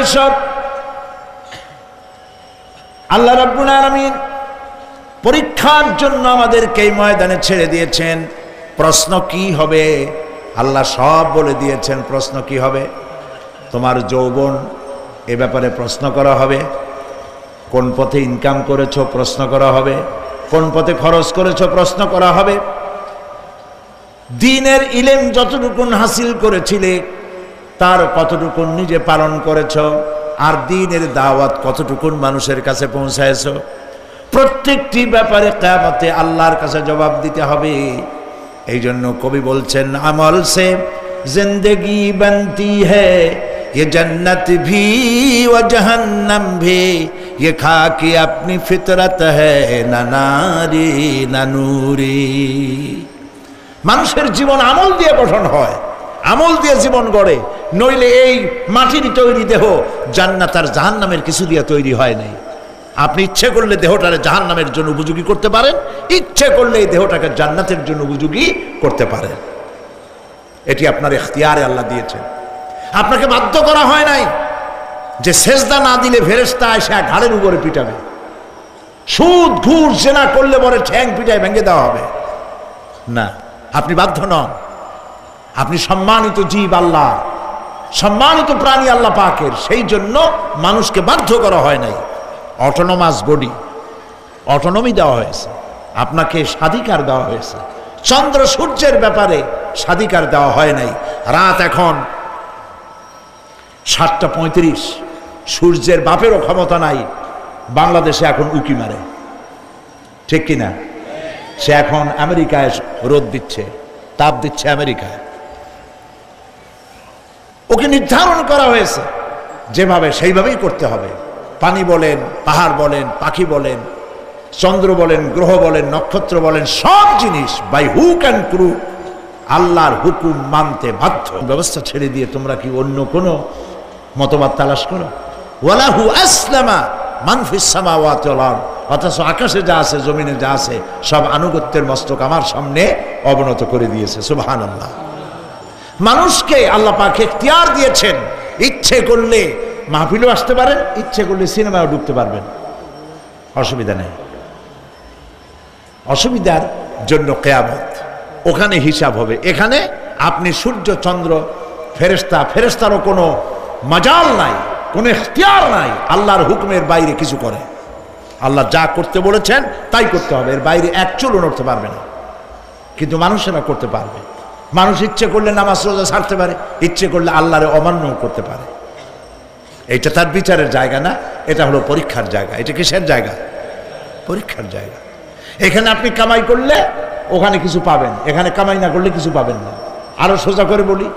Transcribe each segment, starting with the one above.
দর্শক, আল্লাহ রাব্বুল আলামিন পরীক্ষার জন্য আমাদেরকে এই ময়দানে ছেড়ে দিয়েছেন। প্রশ্ন কি হবে আল্লাহ সব বলে দিয়েছেন। প্রশ্ন কি হবে? তোমার যৌবন, এ ব্যাপারে প্রশ্ন করা হবে। কোন পথে ইনকাম করেছো প্রশ্ন করা হবে। কোন পথে খরচ করেছো প্রশ্ন করা হবে। দ্বীনের ইলম যতটুকুন হাসিল করেছিলে তার কতটুকুন নিজে পালন করেছো, আর দ্বীনের দাওয়াত কতটুকুন মানুষের কাছে পৌঁছায়ছো, প্রত্যেকটি ব্যাপারে কিয়ামতে আল্লাহর কাছে জবাব দিতে হবে। এই জন্য কবি বলছেন, আমল সে জিন্দেগি बनती है ये जन्नत भी व जहन्नम भी ये खाकी अपनी फितरत है ना नारी ना नूरी। মানুষের জীবন আমল দিয়ে গঠন হয়, আমল দিয়ে জীবন গড়ে, নইলে এই মাটির তৈরি দেহ জান্নাত আর জাহান্নামের কিছু দিয়ে তৈরি হয় নাই। আপনি ইচ্ছে করলে দেহটারে জাহান্নামের জন্য উপযোগী করতে পারেন, ইচ্ছে করলে এই দেহটাকে জান্নাতের জন্য উপযোগী করতে পারেন। এটি আপনার ইখতিয়ারে আল্লাহ দিয়েছেন, আপনাকে বাধ্য করা হয় নাই যে সেজদা না দিলে ফেরেশতা এসে ঘাড়ের উপরে পিটাবে, সুদ ঘুষ জেনা করলে পরে ঠ্যাং পিটায় ভেঙে দেওয়া হবে না। আপনি বাধ্য নন। আপনি সম্মানিত জীব আল্লাহ, সম্মানিত প্রাণী আল্লাহ পাকের, সেই জন্য মানুষকে বাধ্য করা হয় নাই। অটোনোমাস বডি, অটোনমি দেওয়া হয়েছে, আপনাকে স্বাধিকার দেওয়া হয়েছে। চন্দ্র সূর্যের ব্যাপারে স্বাধিকার দেওয়া হয় নাই। রাত এখন 7:35, সূর্যের বাপেরও ক্ষমতা নাই বাংলাদেশে এখন উকি মারে, ঠিক কিনা? সে এখন আমেরিকায় রোদ দিচ্ছে, তাপ দিচ্ছে আমেরিকায়। ওকে নির্ধারণ করা হয়েছে যেভাবে, সেইভাবেই করতে হবে। পানি বলেন, পাহাড় বলেন, পাখি বলেন, চন্দ্র বলেন, গ্রহ বলেন, নক্ষত্র বলেন, সব জিনিস বাই হুক অ্যান্ড ক্রুক আল্লাহর হুকুম মানতে বাধ্য। ব্যবস্থা ছেড়ে দিয়ে তোমরা কি অন্য কোনো মতবাদ তালাশ করো? ওয়ালাহু আসলামা মান ফিস সামাওয়াতি ওয়াল আরদ। অথচ আকাশে যা আছে, জমিনে যা আছে, সব আনুগত্যের মস্তক আমার সামনে অবনত করে দিয়েছে। সুবহানাল্লাহ। মানুষকে আল্লাহ পাক ইখতিয়ার দিয়েছেন, ইচ্ছে করলে মাহফিলেও আসতে পারেন, ইচ্ছে করলে সিনেমাও ঢুকতে পারবেন, অসুবিধা নেই। অসুবিধার জন্য কিয়ামত, ওখানে হিসাব হবে। এখানে আপনি সূর্য চন্দ্র ফেরেশতা, ফেরেশতারও কোনো মাজাল নাই, কোনো ইখতিয়ার নাই আল্লাহর হুকুমের বাইরে কিছু করে। আল্লাহ যা করতে বলেছেন তাই করতে হবে, এর বাইরে এক চুলও নড়তে পারবে না। কিন্তু মানুষেরা করতে পারবে। মানুষ ইচ্ছে করলে নামাজ রোজা ছাড়তে পারে, ইচ্ছে করলে আল্লাহরে অমান্য করতে পারে। এটা তার বিচারের জায়গা না, এটা হলো পরীক্ষার জায়গা। এটা কিসের জায়গা? পরীক্ষার জায়গা। এখানে আপনি কামাই করলে ওখানে কিছু পাবেন, এখানে কামাই না করলে কিছু পাবেন না। আরো সোজা করে বলি,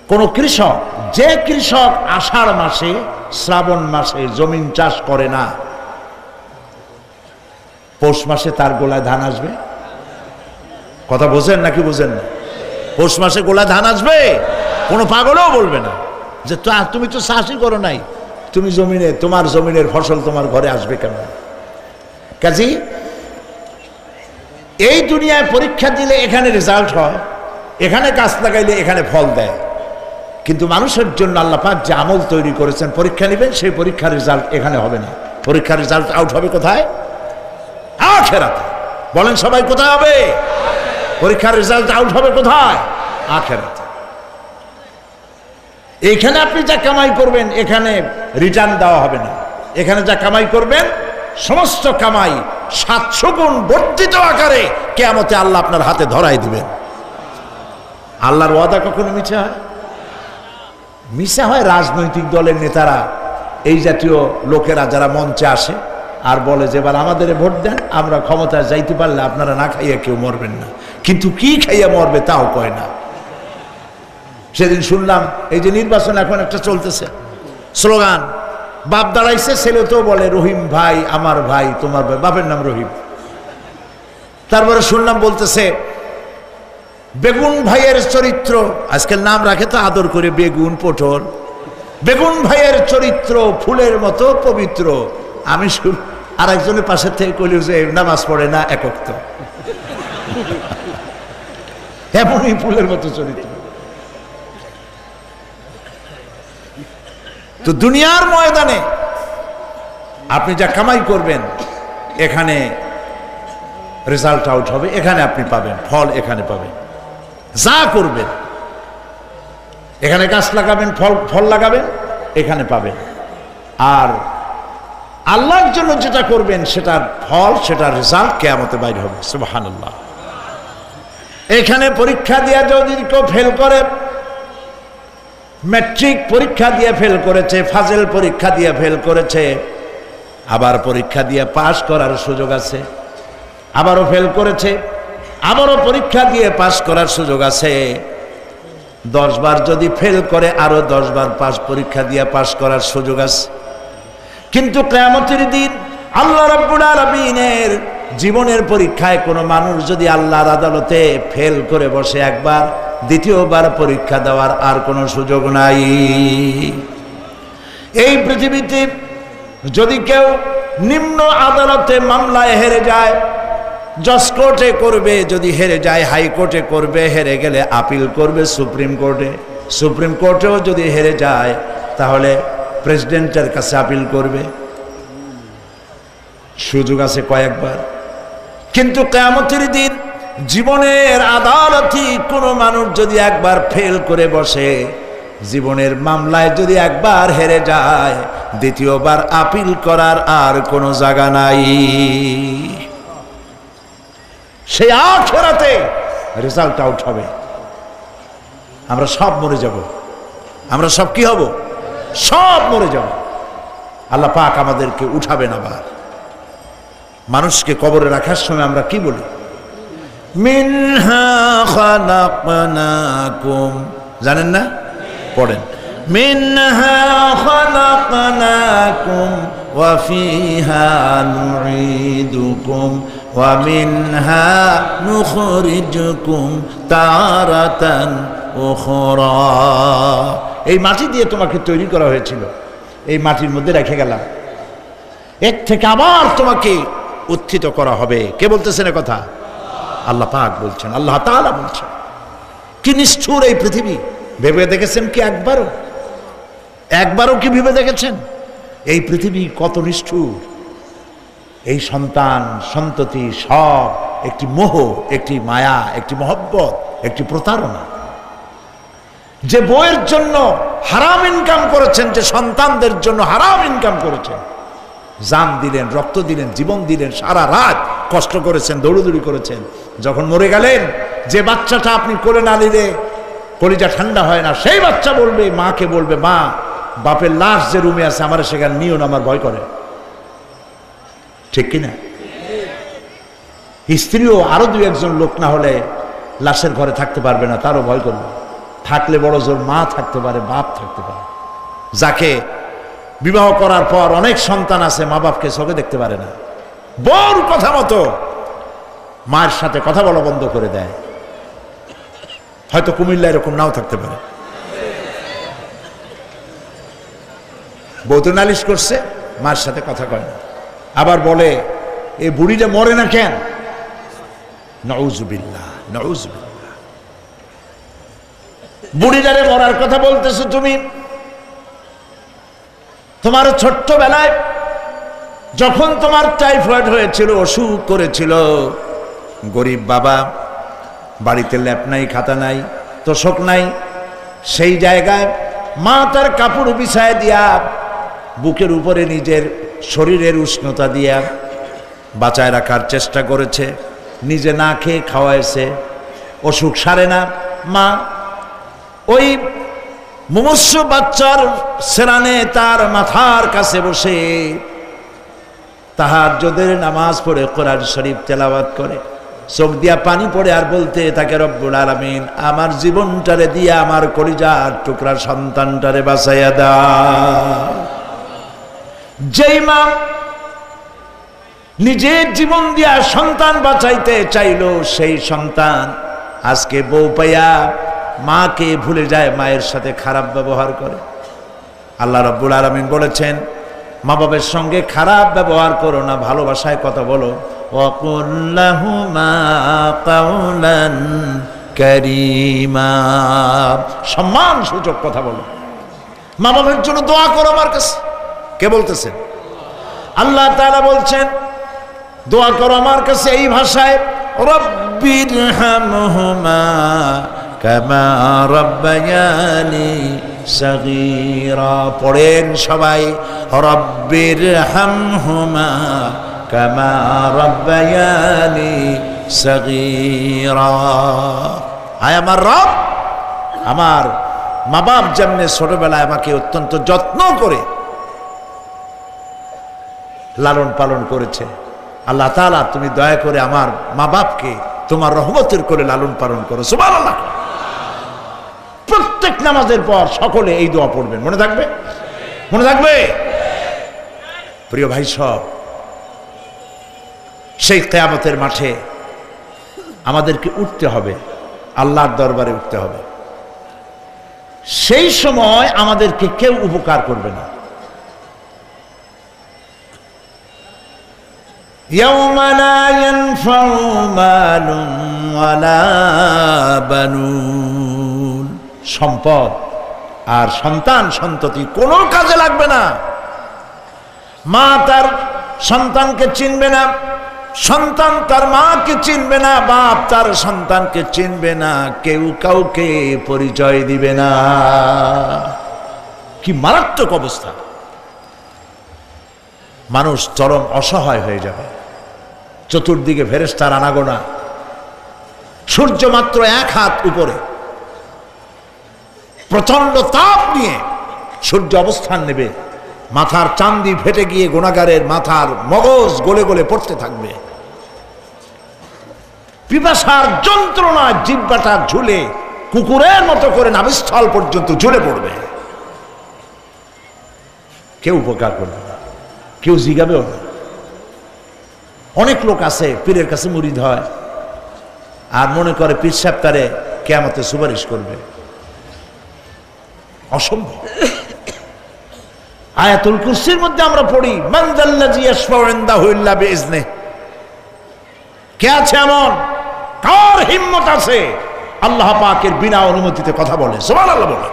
কোন কৃষক, যে কৃষক আষাঢ় মাসে শ্রাবণ মাসে জমিন চাষ করে না, পৌষ মাসে তার গোলায় ধান আসবে? কথা বোঝেন নাকি বোঝেন না? পৌষ মাসে গোলায় ধান আসবে? কোনো পাগলও বলবে না যে তুমি তো চাষই করো নাই, তুমি জমিনে, তোমার জমিনের ফসল তোমার ঘরে আসবে কেন? কাজী এই দুনিয়ায় পরীক্ষা দিলে এখানে রেজাল্ট হয়, এখানে গাছ লাগাইলে এখানে ফল দেয়। কিন্তু মানুষের জন্য আল্লাহ পাক যে আমল তৈরি করেছেন, পরীক্ষা নেবেন, সেই পরীক্ষার রেজাল্ট এখানে হবে না। পরীক্ষার রেজাল্ট আউট হবে কোথায়? আখিরাতে। বলেন সবাই, কোথায় হবে? পরীক্ষার রেজাল্ট আউট হবে কোথায়? আখিরাতে। এইখানে আপনি যা কামাই করবেন এখানে রিটার্ন দেওয়া হবে না। এখানে যা কামাই করবেন সমস্ত কামাই 700 গুণ বর্ধিত আকারে কিয়ামতে আল্লাহ আপনার হাতে ধরাই দিবেন। আল্লাহর ওয়াদা কখনো মিথ্যা হয়? মিথ্যা হয় রাজনৈতিক দলের নেতারা, এই জাতীয় লোকেরা যারা মঞ্চে আসে আর বলে যে এবার আমাদের ভোট দেন, আমরা ক্ষমতায় যাইতে পারলে আপনারা না খাইয়া কেউ মরবেন না। কিন্তু কি খাইয়া মরবে তাও কয় না। সেদিন শুনলাম এই যে নির্বাচন এখন একটা চলতেছে, স্লোগান, বাপ দাঁড়াইছে, ছেলে তো বলে রহিম ভাই আমার ভাই, তোমার ভাই, বাপের নাম রহিম। তারপরে শুনলাম বলতেছে বেগুন ভাইয়ের চরিত্র, আজকাল নাম রাখে তো আদর করে, বেগুন পটল, বেগুন ভাইয়ের চরিত্র ফুলের মতো পবিত্র। আমি আর একজনের পাশের থেকে কইল যে নামাজ পড়ে না, একক তো এমনই ফুলের মতো চরিত্র। তো দুনিয়ার ময়দানে আপনি যা কামাই করবেন এখানে রেজাল্ট আউট হবে, এখানে আপনি পাবেন ফল, এখানে পাবেন। যা করবেন এখানে গাছ লাগাবেন, ফল লাগাবেন, এখানে পাবেন। আর আল্লাহর জন্য যেটা করবেন সেটার ফল, সেটার রেজাল্ট কিয়ামতে বাইর হবে। সুবহানাল্লাহ। এখানে পরীক্ষা দিয়ে যদি কেউ ফেল করে, ম্যাট্রিক পরীক্ষা দিয়ে ফেল করেছে, ফাজেল পরীক্ষা দিয়ে ফেল করেছে, আবার পরীক্ষা দিয়ে পাশ করার সুযোগ আছে, আবারও ফেল করেছে, আবারও পরীক্ষা দিয়ে পাশ করার সুযোগ আছে। 10 বার যদি ফেল করে আরো 10 বার পরীক্ষা দিয়ে পাশ করার সুযোগ আছে। কিন্তু কিয়ামতের দিন আল্লাহ রাব্বুল আলামিনের জীবনের পরীক্ষায় কোনো মানুষ যদি আল্লাহর আদালতে ফেল করে বসে একবার, দ্বিতীয়বার পরীক্ষা দেওয়ার আর কোনো সুযোগ নাই। এই পৃথিবীতে যদি কেউ নিম্ন আদালতে মামলায় হেরে যায়, জজ কোর্টে করবে, যদি হেরে যায় হাইকোর্টে করবে, হেরে গেলে আপিল করবে সুপ্রিম কোর্টে, সুপ্রিম কোর্টেও যদি হেরে যায় তাহলে প্রেসিডেন্টের কাছে আপিল করবে। সুযোগ আছে কয়েকবার। কিন্তু কিয়ামতের দিন জীবনের আদালতে কোনো মানুষ যদি একবার ফেল করে বসে, জীবনের মামলায় যদি একবার হেরে যায়, দ্বিতীয়বার আপিল করার আর কোনো জায়গা নাই। সেই আখিরাতে রেজাল্ট আউট হবে। আমরা সব মরে যাব, আমরা সব কি হব? সব মরে যাব। আল্লাহ পাক আমাদেরকে উঠাবেন আবার। মানুষকে কবরে রাখার সময় আমরা কি বলি? মিনহা খালাকনাকুম, জানেন না? পড়েন, মিনহা খালাকনাকুম ওয়া ফিহা নুঈদুকুম ওয়া মিনহা নুখরিজুকুম তারাতান উখরা। এই মাটি দিয়ে তোমাকে তৈরি করা হয়েছিল, এই মাটির মধ্যে রেখে গেলাম, এর থেকে আবার তোমাকে উত্থিত করা হবে। কে বলতেছেন কথা? আল্লাহ পাক বলছেন, আল্লাহ তাআলা বলছেন। কি নিষ্ঠুর এই পৃথিবী! ভেবে দেখেছেন কি একবারও কি ভেবে দেখেছেন এই পৃথিবী কত নিষ্ঠুর? এই সন্তান সন্ততি সব একটি মোহ, একটি মায়া, একটি মহব্বত, একটি প্রতারণা। যে বইয়ের জন্য হারাম ইনকাম করেছেন, যে সন্তানদের জন্য হারাম ইনকাম করেছেন, জান দিলেন, রক্ত দিলেন, জীবন দিলেন, সারা রাত কষ্ট করেছেন, দৌড়দৌড়ি করেছেন, যখন মরে গেলেন, যে বাচ্চাটা আপনি কোলে না নিলে কলিজা ঠান্ডা হয় না, সেই বাচ্চা বলবে, মাকে বলবে, মা বাপের লাশ যে রুমে আছে আমার সেখানে নিও না, আমার ভয় করে। ঠিক কিনা? স্ত্রীও আরো 2-1 লোক না হলে লাশের ঘরে থাকতে পারবে না, তারও ভয় করবে। থাকলে বড় জোর মা থাকতে পারে, বাপ থাকতে পারে। যাকে বিবাহ করার পর অনেক সন্তান আছে, মা বাপকে চোখে দেখতে পারে না, বড় কথা মতো মায়ের সাথে কথা বলা বন্ধ করে দেয়। হয়তো কুমিল্লা এরকম নাও থাকতে পারে। বউ তো নালিশ করছে, মার সাথে কথা কয় না, আবার বলে এই বুড়িটা মরে না কেন? নাউযুবিল্লাহ, নাউযুবিল্লাহ। বুড়িটারে মরার কথা বলতেছো তুমি। তোমার ছোট্টবেলায় যখন তোমার টাইফয়েড হয়েছিল, অসুখ করেছিল, গরিব বাবা, বাড়িতে ল্যাপ নাই, খাতা নাই, তোষক নাই, সেই জায়গায় মা তার কাপড় বিছায় দিয়া বুকের উপরে নিজের শরীরের উষ্ণতা দিয়া বাঁচায় রাখার চেষ্টা করেছে, নিজে না খেয়ে খাওয়াইছে, অসুখ সারে না। মা ওই মুমূর্ষ বাচ্চার সেরানে তার মাথার কাছে বসে তাহাজ্জুদের নামাজ পড়ে কোরআন শরীফ তেলাওয়াত করে, চোখ দিয়া পানি পড়ে, আর বলতে থাকে, রব্বুল আলামিন আমার জীবনটারে দিয়া আমার কলিজার টুকরা সন্তানটারে বাঁচাইয়া দাও। যেই মা নিজের জীবন দিয়া সন্তান বাঁচাইতে চাইলো, সেই সন্তান আজকে বউ পাইয়া মাকে ভুলে যায়, মায়ের সাথে খারাপ ব্যবহার করে। আল্লাহ রাব্বুল আলামিন বলেছেন, মা বাবার সঙ্গে খারাপ ব্যবহার করো না, ভালোবাসায় কথা বলো। ওয়াকুল লাহুমা কাওলান কারীমা, সম্মান সূচক কথা বলো। মা বাবার জন্য দোয়া করো আমার কাছে। কে বলতেছেন? আল্লাহ তাআলা বলছেন দোয়া করো আমার কাছে এই ভাষায়, রব্বিরহামহুমা কামা রাব্বায়ানি সাগীরা। পড়েন সবাই, রব্বিরহামহুমা কামা রাব্বায়ানি সাগীরা। আয় আমার রব, আমার মা বাপ যেমনি ছোটবেলায় আমাকে অত্যন্ত যত্ন করে লালন পালন করেছে, আল্লাহ তাআলা তুমি দয়া করে আমার মা বাপকে তোমার রহমতের করে লালন পালন করো। সুবহানাল্লাহ। প্রত্যেক নামাজের পর সকলে এই দোয়া পড়বেন, মনে থাকবে? মনে থাকবে? প্রিয় ভাই সব, সেই কিয়ামতের মাঠে আমাদেরকে উঠতে হবে, আল্লাহর দরবারে উঠতে হবে। সেই সময় আমাদেরকে কেউ উপকার করবে না। ইয়াউমা লা ইয়ানফাউ মালুন ওয়ালা বানুন। সম্পদ আর সন্তান সন্ততি কোনো কাজে লাগবে না। মা তার সন্তানকে চিনবে না, সন্তান তার মাকে চিনবে না, বাপ তার সন্তানকে চিনবে না, কেউ কাউকে পরিচয় দিবে না। কি মারাত্মক অবস্থা! মানুষ চরম অসহায় হয়ে যাবে। চতুর্দিকে ফেরেশতার আনাগোনা, সূর্য মাত্র 1 হাত উপরে, প্রচন্ড তাপ নিয়ে সূর্য অবস্থান নেবে, মাথার চান্দি ফেটে গিয়ে গুনাহগারের মাথার মগজ গলে গলে পড়তে থাকবে। পিপাসার যন্ত্রণা জিহ্বাটা ঝুলে কুকুরের মতো করে নাভিস্থল পর্যন্ত ঝুলে পড়বে। কেউ উপকার করবে না, কেউ জিগাবেও না। অনেক লোক আছে পীরের কাছে মুরিদ হয় আর মনে করে পীর সাহেব তারে কিয়ামতে সুপারিশ করবে। অসম্ভব। আয়াতুল কুরসির মধ্যে আমরা পড়ি, মান যাল্লাযী ইয়াশফাউ ইনদাহু ইল্লা বিইজনিহি। কে আছে এমন, কার হিম্মত আছে আল্লাহ পাকের বিনা অনুমতিতে কথা বলে? সুবহানাল্লাহ বলে।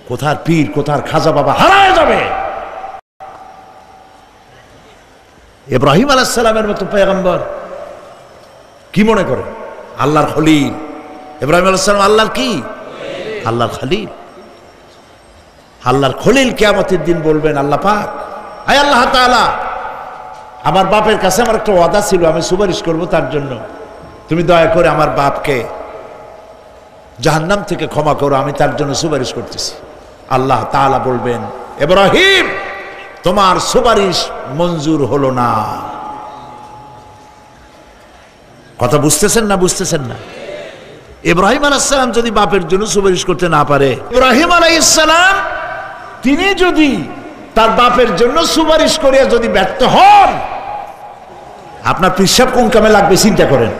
কোথার পীর, কোথার খাজা বাবা হারায় যাবে। ইব্রাহিম আলাইহিস সালামের মতো পয়গম্বর কি মনে করে? আল্লাহর খলিল। ইব্রাহিম আলাইহিস সালাম আল্লাহর কি? আল্লাহর খলিল। আল্লাহর খলিল কিয়ামতের দিন বলবেন, আল্লাহ পাক, আয় আল্লাহ তাআলা, আমার বাপের কাছে আমার একটা ওয়াদা ছিল, আমি সুপারিশ করব তার জন্য, তুমি দয়া করে আমার বাপকে জাহান্নাম থেকে ক্ষমা করো, আমি তার জন্য সুপারিশ করতেছি। আল্লাহ তাআলা বলবেন, ইব্রাহিম তোমার সুপারিশ মঞ্জুর হলো না। কথা বুঝতেছেন না? বুঝতেছেন না? ইব্রাহিম আলাইহিস সালাম যদি বাপের জন্য সুপারিশ করতে না পারে, ইব্রাহিম আলাইহিস সালাম তিনি যদি তার বাপের জন্য সুপারিশ করিয়া যদি ব্যর্থ হন, আপনার পিসাব কোন কামে লাগবে চিন্তা করেন।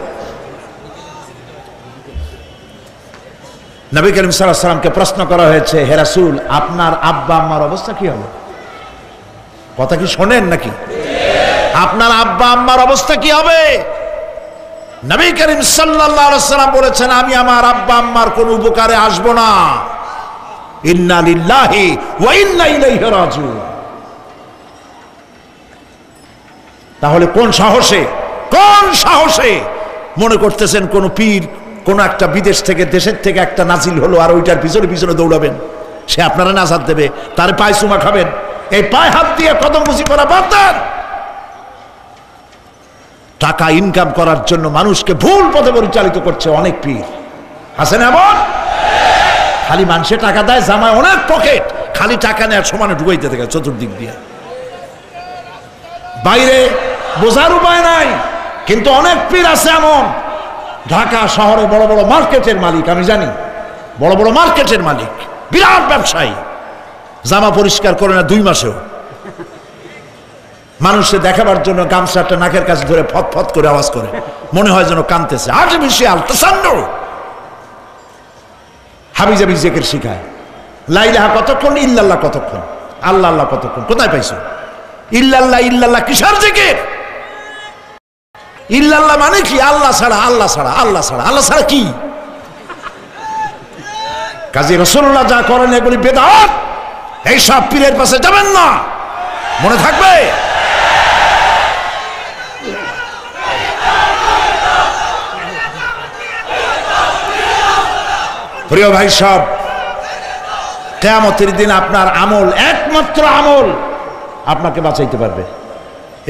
নবী করিম সাল্লাল্লাহু আলাইহি ওয়াসাল্লামকে প্রশ্ন করা হয়েছে, হে রাসূল আপনার আব্বা আম্মার অবস্থা কি হবে? কথা কি শোনেন নাকি? আপনার আব্বা আম্মার অবস্থা কি হবে? নবী করিম সাল্লাল্লাহু আলাইহি ওয়াসাল্লাম বলেছেন, আমি আমার আব্বা আম্মার কোন উপকারে আসব না। ইন্না লিল্লাহি ওয়া ইন্না ইলাইহি রাজিউন। তাহলে কোন সাহসে মনে করতেছেন কোন পীর কোন একটা বিদেশ থেকে দেশের থেকে একটা নাজিল হলো আর ওইটার পিছনে পিছনে দৌড়াবেন, সে আপনারা নাজাত দেবে, তার পায়ে চুমা খাবেন? এই পায়ে হাত দিয়ে কদমবুজি করা বাদ দেন। টাকা ইনকাম করার জন্য মানুষকে ভুল পথে পরিচালিত করছে অনেক পীর। আছে না এমন? খালি মানুষে টাকা দেয়, জামায় অনেক পকেট, খালি টাকা নেওয়ার সমানে ঢুকাইতে থাকে চতুর্দিক দিয়ে। বাইরে বোঝার উপায় নাই, কিন্তু অনেক পীর আছে এমন, ঢাকা শহরে বড় বড় মার্কেটের মালিক, আমি জানি বড় বড় মার্কেটের মালিক, বিরাট ব্যবসায়ী, জামা পরিষ্কার করে না 2 মাসেও। মানুষে দেখাবার জন্য গামছাটা নাকের কাছে ধরে ফত ফত করে আওয়াজ করে, মনে হয় যেন কাঁদতেছে। আর্টিফিশিয়াল তাসান্নু। হাবিজাবি জিকির শিখায়, লা ইলাহা কতক্ষণ, ইল্লাল্লাহ কতক্ষণ, আল্লাহ আল্লাহ কতক্ষণ। কোথায় পাইছো ইল্লাল্লাহ? ইল্লাল্লাহ কিসের জিকির? ইল্লাল্লাহ মানে কি? আল্লাহ ছাড়া, আল্লাহ ছাড়া, আল্লাহ ছাড়া। আল্লাহ ছাড়া কি? কাজী রাসূলুল্লাহ যা করেন এগুলি বেদাত। এই সব পীরের পাশে যাবেন না, মনে থাকবে। প্রিয় ভাই সব, কিয়ামতের দিন আপনার আমল, একমাত্র আমল আপনাকে বাঁচাইতে পারবে।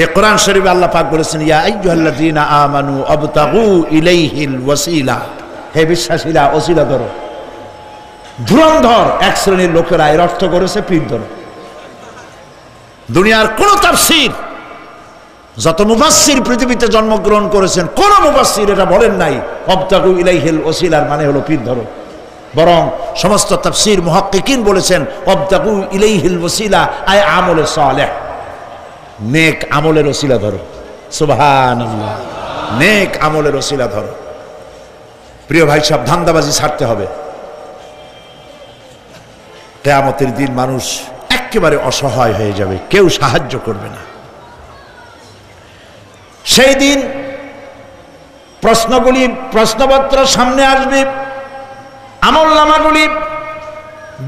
এই কোরআন শরীফে আল্লাহ পাক বলেছেন, ইয়া আইয়ুহাল্লাযীনা আমানু আবতাগু ইলাইহিল ওয়াসিলা, হে বিশ্বাসীরা ওসিলা ধরো। ধুরন্ধর এক শ্রেণীর লোকেরা এর অর্থ করেছে পীর ধরো। দুনিয়ার কোন তাফসীর, যত মুফাসসির পৃথিবীতে জন্মগ্রহণ করেছেন, কোন মুফাসসির এটা বলেন নাই আবতাগু ইলাইহিল ওসিলার মানে হলো পীর ধরো। বরং সমস্ত তাফসীর মুহাক্কিকিন বলেছেন আবতাগু ইলাইহিল ওসিলা আয় আমলে সালেহ, নেক আমলের ওসিলা ধরো। সুবহানাল্লাহ, নেক আমলের ওসিলা ধরো। প্রিয় ভাই সব, ধান্দাবাজি ছাড়তে হবে। কিয়ামতের দিন মানুষ একেবারে অসহায় হয়ে যাবে, কেউ সাহায্য করবে না। সেই দিন প্রশ্নপত্র সামনে আসবে, আমলনামাগুলি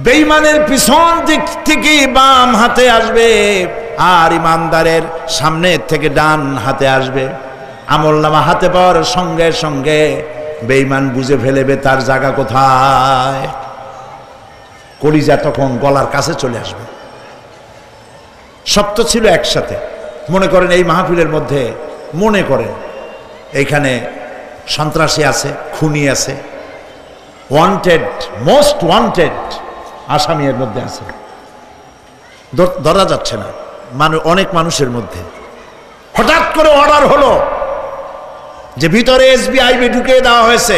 বেঈমানের পিছন দিক থেকে বাম হাতে আসবে, আর ইমানদারের সামনে থেকে ডান হাতে আসবে। আমলনামা হাতে পাওয়ার সঙ্গে সঙ্গে বেঈমান বুঝে ফেলবে তার জায়গা কোথায়। কলিজা তখন গলার কাছে চলে আসবে। সব তো ছিল একসাথে। মনে করেন এই মাহফিলের মধ্যে, মনে করেন এইখানে সন্ত্রাসী আছে, খুনি আছে, ওয়ান্টেড, মোস্ট ওয়ান্টেড আসামি এর মধ্যে আছে, ধরা যাচ্ছে না। অনেক মানুষের মধ্যে হঠাৎ করে অর্ডার হলো যে ভিতরে এসবিআইবি ঢুকিয়ে দেওয়া হয়েছে,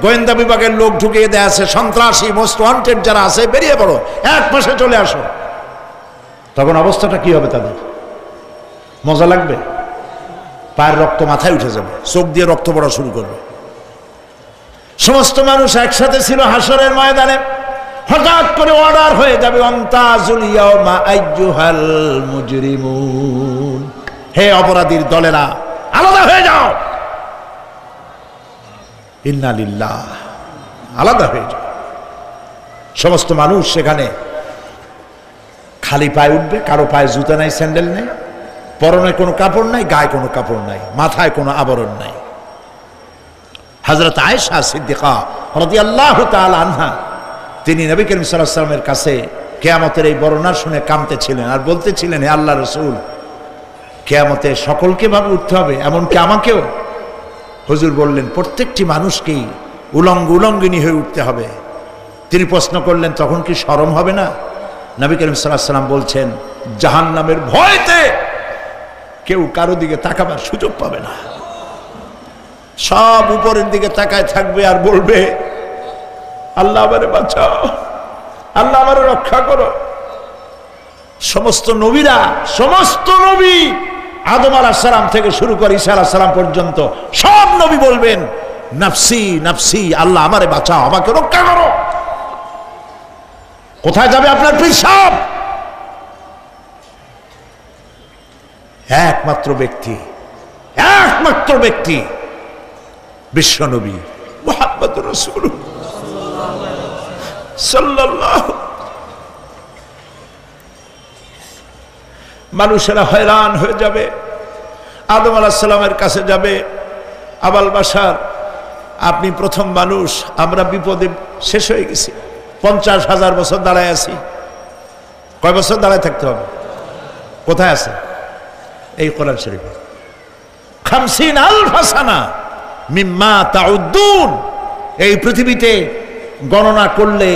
গোয়েন্দা বিভাগের লোক ঢুকিয়ে দেওয়া আছে, সন্ত্রাসী মোস্ট ওয়ান্টেড যারা আছে বেরিয়ে পড়ো, এক পাশে চলে আসো। তখন অবস্থাটা কি হবে তাদের? মজা লাগবে? পায়ের রক্ত মাথায় উঠে যাবে, চোখ দিয়ে রক্ত পড়া শুরু করবে। সমস্ত মানুষ একসাথে ছিল হাসরের ময়দানে, হঠাৎ করে অর্ডার হয়ে যাবে অন্তাজুল ইয়াউমা আইয়ুহাল মুজরিমুন, হে অপরাধীর দলেরা আলাদা হয়ে যাও। ইন্না লিল্লাহ, আলাদা হয়ে যাও। সমস্ত মানুষ সেখানে খালি পায়ে উঠবে, কারো পায়ে জুতা নাই, স্যান্ডেল নেই, পরনে কোনো কাপড় নাই, গায়ে কোনো কাপড় নাই, মাথায় কোনো আবরণ নাই। হযরত আয়েশা সিদ্দিকা রাদিয়াল্লাহু তাআলা আনহা, তিনি নবী করিম সাল্লাল্লাহু আলাইহি ওয়াসাল্লামের কাছে কিয়ামতের এই বর্ণনা শুনে কাঁদতেছিলেন আর বলতেছিলেন, হে আল্লাহর রাসূল, কিয়ামতে সকলকে ভাবে উঠতে হবে, এমনকি আমাকেও? হুজুর বললেন, প্রত্যেকটি মানুষকেই উলঙ্গিনী হয়ে উঠতে হবে। তিনি প্রশ্ন করলেন, তখন কি শরম হবে না? নবী করিম সাল্লাল্লাহু আলাইহি ওয়াসাল্লাম বলছেন, জাহান্নামের ভয়তে কেউ কারো দিকে তাকাবার সুযোগ পাবে না। সব উপরের দিকে তাকায় থাকবে আর বলবে, আল্লাহ আমারে বাঁচাও, আল্লাহ আমারে রক্ষা করো। সমস্ত নবীরা, সমস্ত নবী, আদম আলাইহিস সালাম থেকে শুরু করে ঈসা আলাইহিস সালাম পর্যন্ত সব নবী বলবেন, নাফসি নাফসি, আল্লাহ আমারে বাঁচাও, আমাকে রক্ষা করো। কোথায় যাবে আপনার পীর সাহেব? একমাত্র ব্যক্তি বিশ্বনবী মুহাম্মদুর রাসূলুল্লাহ সাল্লাল্লাহু। মানুষেরা হয়রান হয়ে যাবে, আদম আলাইহিস সালামের কাছে যাবে, আবাল বাশার, আপনি প্রথম মানুষ, আমরা বিপদে শেষ হয়ে গেছি, 50,000 বছর দাঁড়ায় আছি। কয় বছর দাঁড়ায় থাকতে হবে? কোথায় আছে? এই কোরআন শরীফে 50,000 সানা মিম্মা তাউদ্দুন। এই পৃথিবীতে গণনা করলে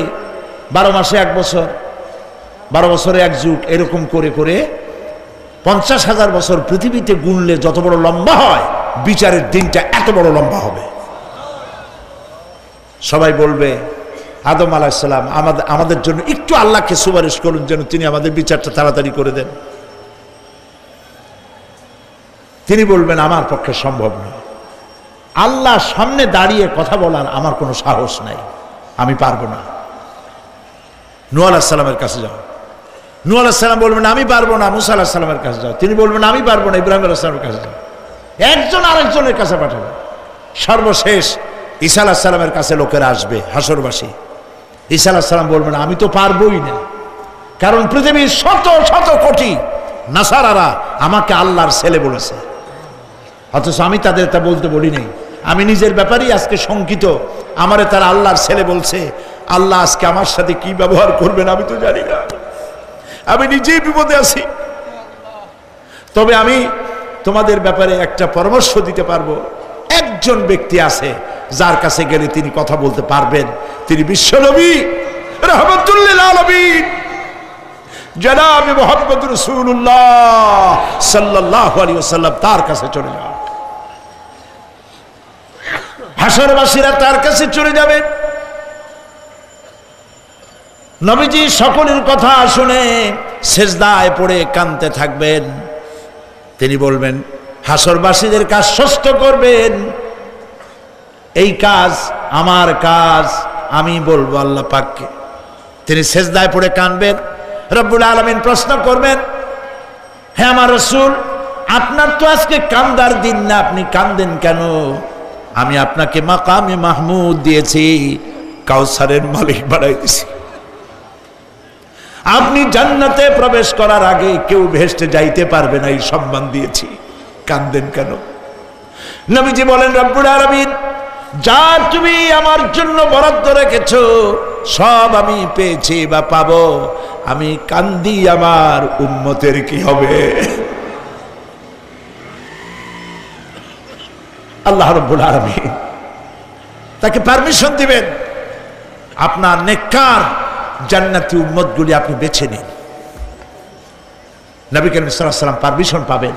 12 মাসে 1 বছর, 12 বছরে 1 যুগ, এরকম করে করে 50,000 বছর পৃথিবীতে গুনলে যত বড় লম্বা হয়, বিচারের দিনটা এত বড় লম্বা হবে। সবাই বলবে, আদম আলাইহিস সালাম আমাদের জন্য একটু আল্লাহকে সুপারিশ করুন যেন তিনি আমাদের বিচারটা তাড়াতাড়ি করে দেন। তিনি বলবেন, আমার পক্ষে সম্ভব নয়, আল্লাহ সামনে দাঁড়িয়ে কথা বলার আমার কোনো সাহস নাই, আমি পারবো না। নূহ আলাইহিস সালামের কাছে যাও। নূহ আলাইহিস সালাম বলবেন, আমি পারবো না। মুসা আলাইহিস সালামের কাছে যাও। তিনি বলবেন, আমি পারবো না। ইব্রাহিম আলাইহিস সালামের কাছে যাও। একজন আরেকজনের কাছে পাঠাবে। সর্বশেষ ঈসা আলাইহিস সালামের কাছে লোকেরা আসবে, হাসরবাসী। ঈসা আলাইহিস সালাম বলবেন আমি তো পারবই না, কারণ পৃথিবীর শত শত কোটি নাসারারা আমাকে আল্লাহর ছেলে বলেছে, অথচ আমি তাদের তা বলতে বলি নাই। আমি নিজের ব্যাপারেই আজকে শঙ্কিত, আমারে তারা আল্লাহর ছেলে বলছে। আল্লাহ আজকে আমার সাথে কি ব্যবহার করবেন আমি তো জানি না, আমি নিজেই বিপদে আছি। তবে আমি তোমাদের ব্যাপারে একটা পরামর্শ দিতে পারবো। একজন ব্যক্তি আছে যার কাছে গেলে তিনি কথা বলতে পারবেন, তিনি বিশ্বনবী রাহমাতুল লিল আলামিন জনাব মুহাম্মদ রাসূলুল্লাহ সাল্লাল্লাহু আলাইহি ওয়াসাল্লাম। তার কাছে চলে যাও, হাসরবাসীরা তার কাছে চলে যাবে। নবীজি সকলের কথা শুনে সেজদায় পড়ে কাঁদতে থাকবেন। তিনি বলবেন হাসরবাসীদের কাজ সুস্থ করবেন, এই কাজ আমার কাজ, আমি বলবো আল্লাহ পাককে। তিনি সেজদায় পড়ে কাঁদবেন। রব্বুল আলামিন প্রশ্ন করবেন, হে আমার রাসূল, আপনার তো আজকে কান্দার দিন না, আপনি কাঁদেন কেন? আমি আপনাকে মাকামে মাহমুদ দিয়েছি, কাউসারের মালিক বানাই দিয়েছি। আপনি জান্নাতে প্রবেশ করার আগে কেউ বেহেশতে যাইতে পারবে না, এই সম্মান দিয়েছি, কাঁদেন কেন? নবীজি বলেন, রব্বুল আলামিন যা তুমি আমার জন্য বরাদ্দ রেখেছো সব আমি পেয়েছি বা পাবো, আমি কান্দি আমার উম্মতের কি হবে? আল্লাহ রাব্বুল আলামিন তাকে পারমিশন দিবেন, আপনার নেককার জান্নাতি উম্মতগুলি আপনি বেছে নিন। নবী করিম সাল্লাল্লাহু আলাইহি ওয়াসাল্লাম পারমিশন পাবেন।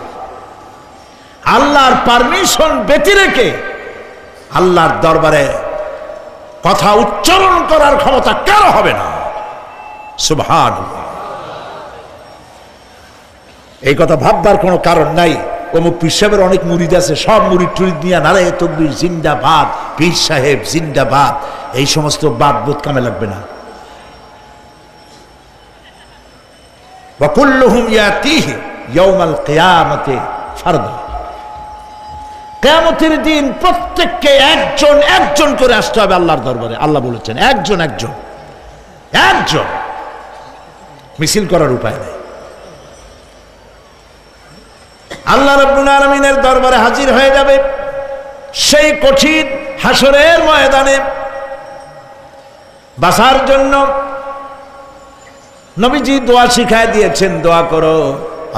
আল্লাহর পারমিশন ব্যতি রেখে আল্লাহর দরবারে কথা উচ্চারণ করার ক্ষমতা কারো হবে না। সুবহানাল্লাহ। এই কথা ভাববার কোনো কারণ নাই। অমুক পীর সাহেবের অনেক মুরিদ আছে, সব মুরিদ টুরিদ নিয়ে নারায়ে তাকবীর জিন্দাবাদ, পীর সাহেব জিন্দাবাদ, এই সমস্ত বাদ বোধ কামে লাগবে না। ওয়া কুল্লুহুম ইয়াতিহি ইয়াউমাল কিয়ামাতি ফারদা। কিয়ামতের দিন প্রত্যেককে একজন একজন করে আসতে হবে আল্লাহর দরবারে। আল্লাহ বলেছেন একজন একজন একজন, মিছিল করার উপায় নেই। আল্লাহ রাব্বুল আলামিনের দরবারে হাজির হয়ে যাবে সেই কঠিন হাসরের ময়দানে বাঁচার জন্য। নবীজি দোয়া শিখায় দিয়েছেন, দোয়া করো,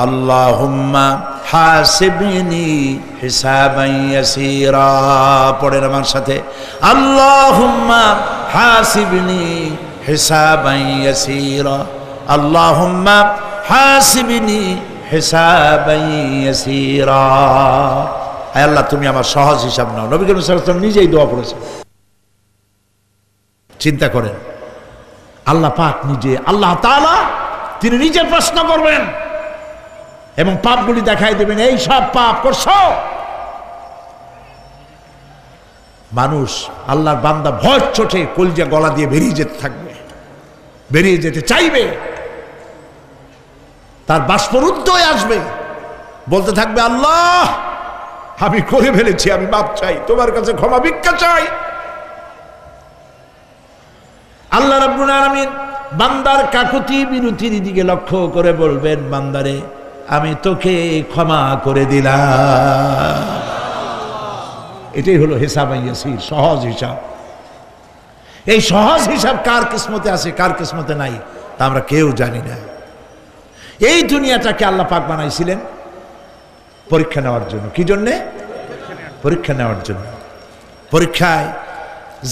আল্লাহুম্মা হাসিবনি হিসাবান ইয়াসীরা। পড়েন আমার সাথে, আল্লাহুম্মা হাসিবনি হিসাবান ইয়াসীরা, আল্লাহুম্মা হাসিবনি হিসাবান ইয়াসীরা। আয় আল্লাহ তুমি আমার সহজ হিসাব নাও। নবী করিম সাল্লাল্লাহু আলাইহি ওয়াসাল্লাম নিজেই দোয়া করেছেন। চিন্তা করেন, আল্লাহ পাক নিজে, আল্লাহ তাআলা তিনি নিজে প্রশ্ন করবেন এবং পাপগুলি দেখাই দেবেন, এই সব পাপ করছো। মানুষ আল্লাহর বান্দা ভয় চোটে কলজা গলা দিয়ে বেরিয়ে যেতে থাকবে, বেরিয়ে যেতে চাইবে, তার বাষ্পরুদ্ধ হয়ে আসবে, বলতে থাকবে, আল্লাহ আমি করে ফেলেছি, আমি মাপ চাই, তোমার কাছে ক্ষমা ভিক্ষা চাই। আল্লাহ রাব্বুল আলামিন বান্দার কাকুতি বিরতির দিকে লক্ষ্য করে বলবেন, বান্দারে আমি তোকে ক্ষমা করে দিলাম। এটাই হলো হিসাব ইয়াসির, সহজ হিসাব। এই সহজ হিসাব কার কিসমতে আছে কার কিসমতে নাই তা আমরা কেউ জানি না। এই দুনিয়াটাকে আল্লাহ পাক বানাইছিলেন পরীক্ষা নেওয়ার জন্য। কি জন্যে? পরীক্ষা নেওয়ার জন্য। পরীক্ষায়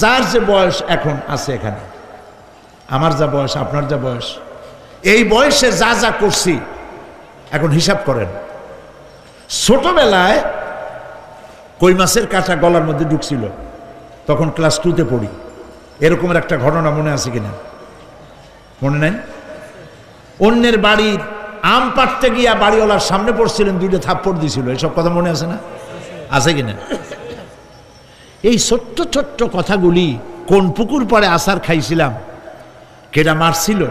যার যে বয়স এখন আছে, এখানে আমার যা বয়স, আপনার যা বয়স, এই বয়সে যা যা করছি এখন হিসাব করেন। ছোটবেলায় কই মাছের কাঁটা গলার মধ্যে ঢুকছিল, তখন ক্লাস 2তে পড়ি। এরকমের একটা ঘটনা মনে আছে কিনা? মনে নাই? অন্যের বাড়ির আম পাড়তে গিয়া বাড়িওয়ালার সামনে পড়ছিলেন, 2টা থাপ্পড় দিছিল। এসব কথা মনে আছে না? আছে কিনা? এই ছোট্ট ছোট্ট কথাগুলি, কোন পুকুর পাড়ে আসার খাইছিলাম, কেটা মারছিল,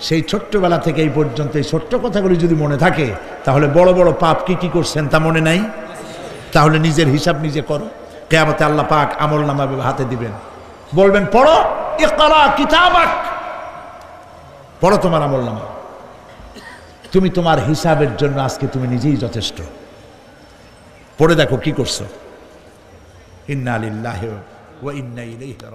সেই ছোট্টবেলা থেকে এই পর্যন্ত এই ছোট্ট কথাগুলি যদি মনে থাকে, তাহলে বড় বড় পাপ কি কি করছেন তা মনে নাই? তাহলে নিজের হিসাব নিজে করো। কিয়ামতে আল্লাহ পাক আমলনামা হাতে দিবেন, বলবেন পড়ো, ইকরা কিতাবাক, পড়ো তোমার আমলনামা। তুমি তোমার হিসাবের জন্য আজকে তুমি নিজেই যথেষ্ট। পড়ে দেখো কি করছো। ইন্না লিল্লাহি ওয়া ইন্না ইলাইহি